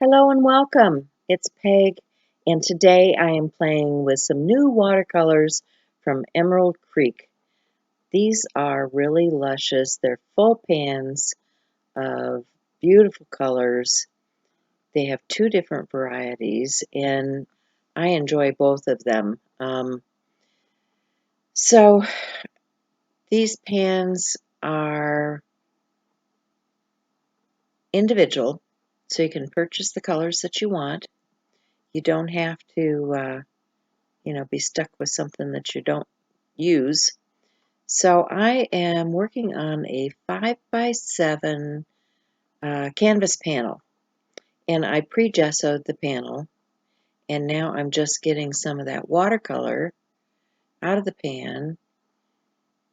Hello and welcome. It's Peg, and today I am playing with some new watercolors from Emerald Creek. These are really luscious. They're full pans of beautiful colors. They have two different varieties, and I enjoy both of them. So these pans are individual, so you can purchase the colors that you want. You don't have to be stuck with something that you don't use. So I am working on a 5x7 canvas panel, and I pre-gessoed the panel, and now I'm just getting some of that watercolor out of the pan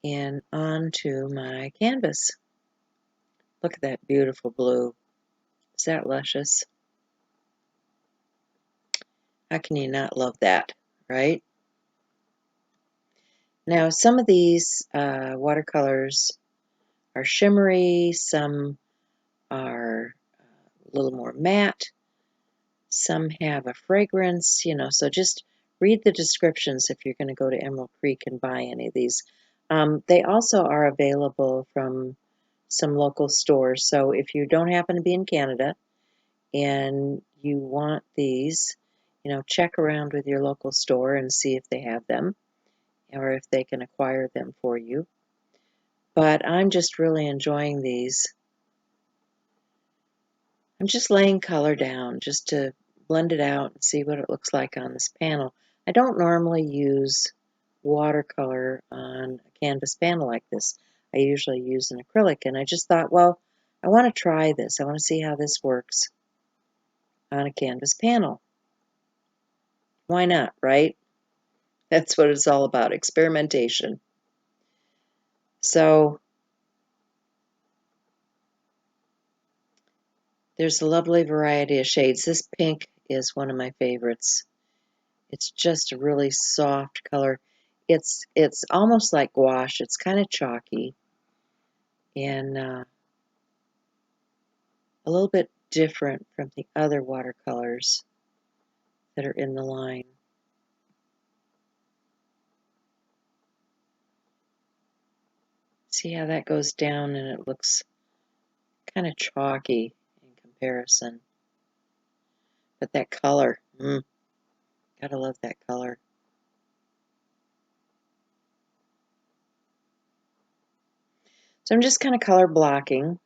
and onto my canvas. Look at that beautiful blue. Is that luscious? How can you not love that, right? Now, some of these watercolors are shimmery, some are a little more matte, some have a fragrance, so just read the descriptions if you're going to go to Emerald Creek and buy any of these. They also are available from some local stores, so if you don't happen to be in Canada and you want these, check around with your local store and see if they have them or if they can acquire them for you. But I'm just really enjoying these. I'm just laying color down just to blend it out and see what it looks like on this panel. I don't normally use watercolor on a canvas panel like this. I usually use an acrylic, and I just thought, well, I want to try this. I want to see how this works on a canvas panel. Why not, right? That's what it's all about, experimentation. So there's a lovely variety of shades. This pink is one of my favorites. It's just a really soft color. It's almost like gouache. It's kind of chalky and a little bit different from the other watercolors that are in the line. See how that goes down, and it looks kind of chalky in comparison. But that color, gotta love that color. So I'm just kind of color blocking,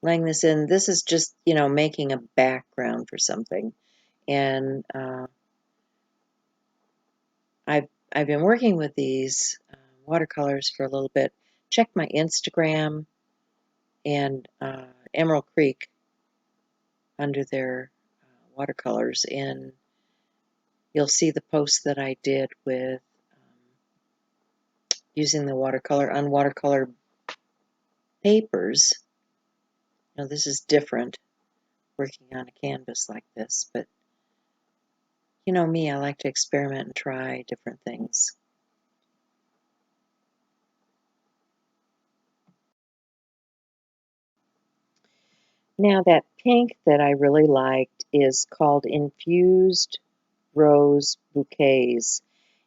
laying this in. This is just, making a background for something. And I've been working with these watercolors for a little bit. Check my Instagram and Emerald Creek under their watercolors, and you'll see the post that I did with using the watercolor on watercolor papers. Now this is different working on a canvas like this, but you know me, I like to experiment and try different things. Now that pink that I really liked is called Infused Rose Bouquets.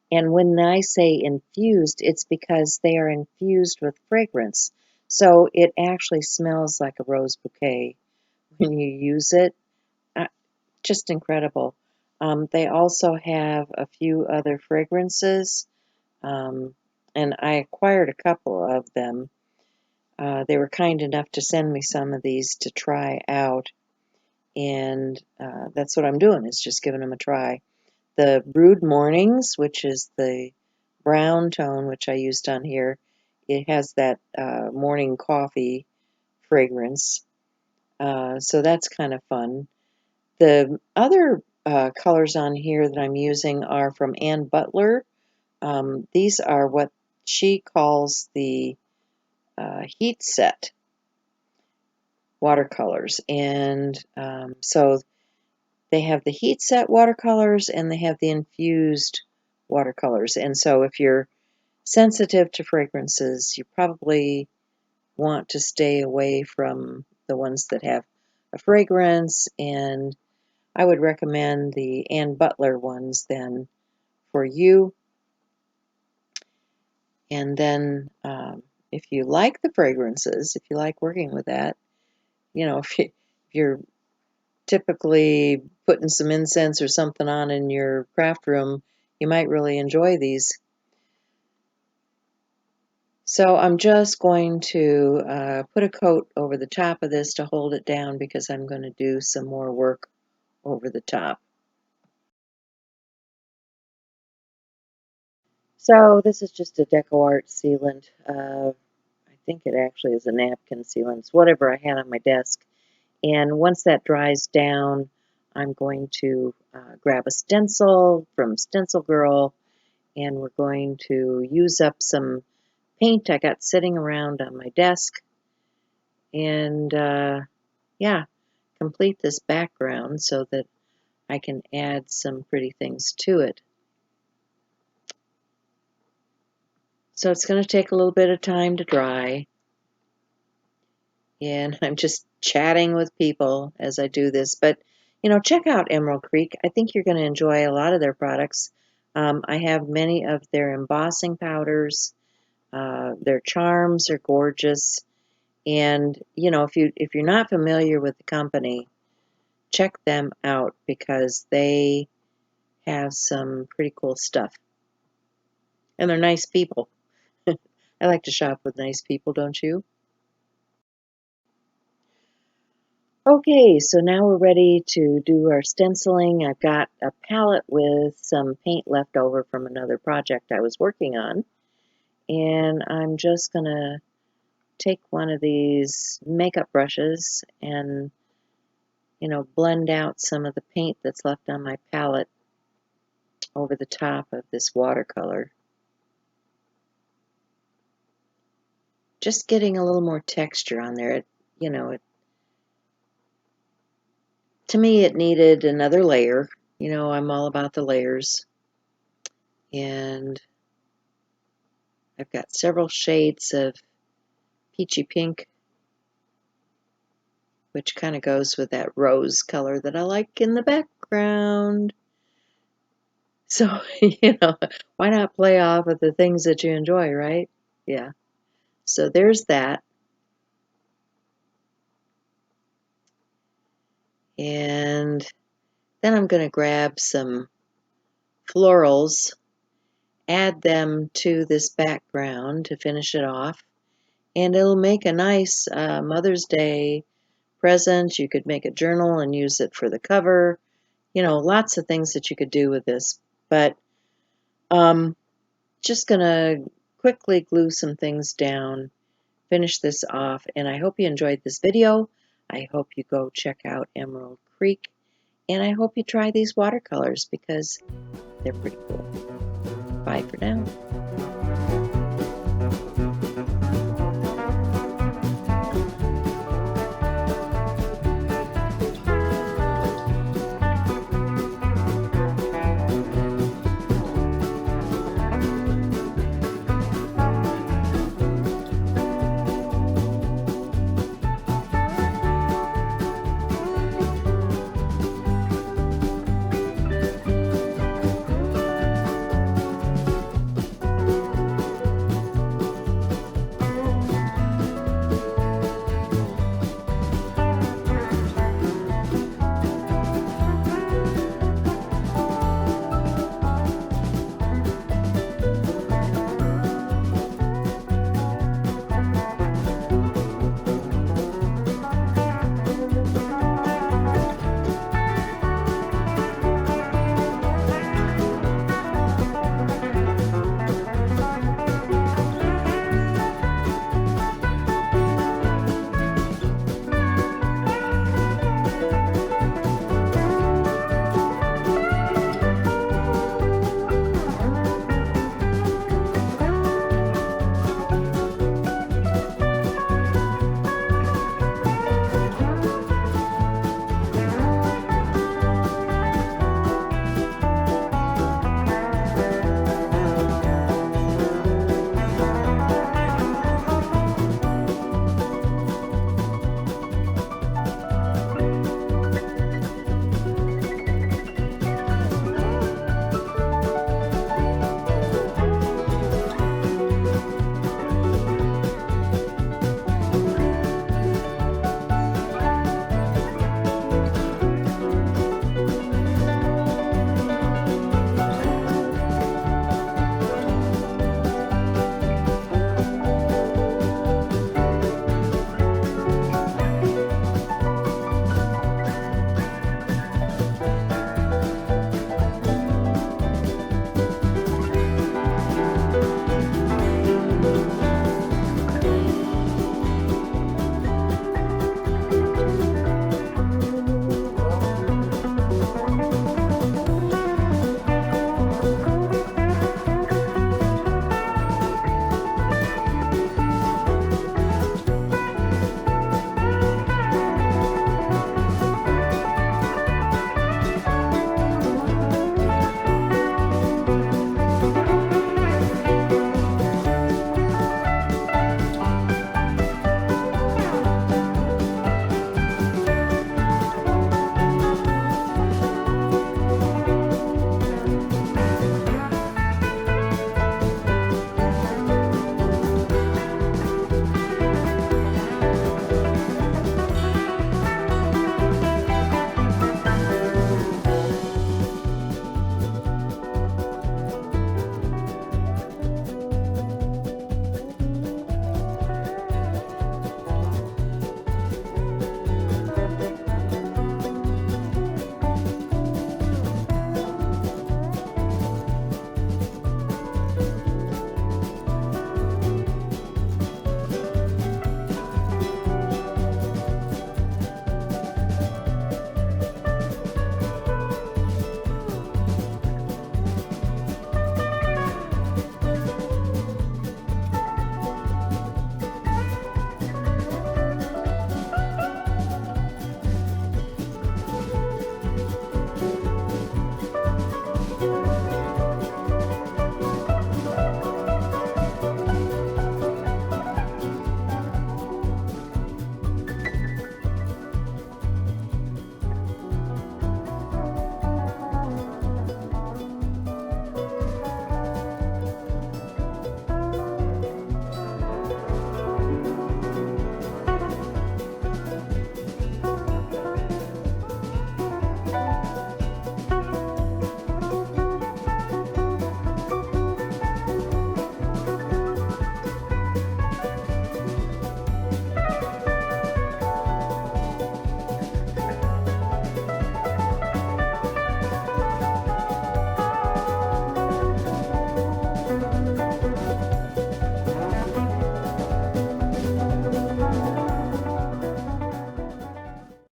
And when I say infused, it's because they are infused with fragrance. So it actually smells like a rose bouquet when you use it. Just incredible. They also have a few other fragrances, and I acquired a couple of them. They were kind enough to send me some of these to try out, and that's what I'm doing, is just giving them a try. The Brewed Mornings, which is the brown tone, which I used on here, it has that morning coffee fragrance, so that's kind of fun. The other colors on here that I'm using are from Ann Butler. These are what she calls the heat set watercolors, and so they have the heat set watercolors and they have the infused watercolors. And so if you're sensitive to fragrances, you probably want to stay away from the ones that have a fragrance, and I would recommend the Ann Butler ones then for you. And then if you like the fragrances, if you like working with that, if you're typically putting some incense or something on in your craft room, you might really enjoy these. So I'm just going to put a coat over the top of this to hold it down because I'm going to do some more work over the top. So this is just a Deco Art sealant. I think it actually is a napkin sealant. It's whatever I had on my desk. And once that dries down, I'm going to grab a stencil from Stencil Girl, and we're going to use up some paint I got sitting around on my desk, and yeah, complete this background so that I can add some pretty things to it. So it's going to take a little bit of time to dry, and I'm just chatting with people as I do this. But, check out Emerald Creek. I think you're going to enjoy a lot of their products. I have many of their embossing powders. Their charms are gorgeous. And, if you're not familiar with the company, check them out because they have some pretty cool stuff. And they're nice people. I like to shop with nice people, don't you? Okay, so now we're ready to do our stenciling. I've got a palette with some paint left over from another project I was working on. And I'm just going to take one of these makeup brushes and, blend out some of the paint that's left on my palette over the top of this watercolor. Just getting a little more texture on there. To me, it needed another layer. I'm all about the layers. And I've got several shades of peachy pink, which kind of goes with that rose color that I like in the background. So, why not play off of the things that you enjoy, right? Yeah. So there's that. And then I'm going to grab some florals, add them to this background to finish it off. And it'll make a nice Mother's Day present. You could make a journal and use it for the cover. Lots of things that you could do with this. But just going to quickly glue some things down, finish this off, and I hope you enjoyed this video. I hope you go check out Emerald Creek, and I hope you try these watercolors because they're pretty cool. Bye for now.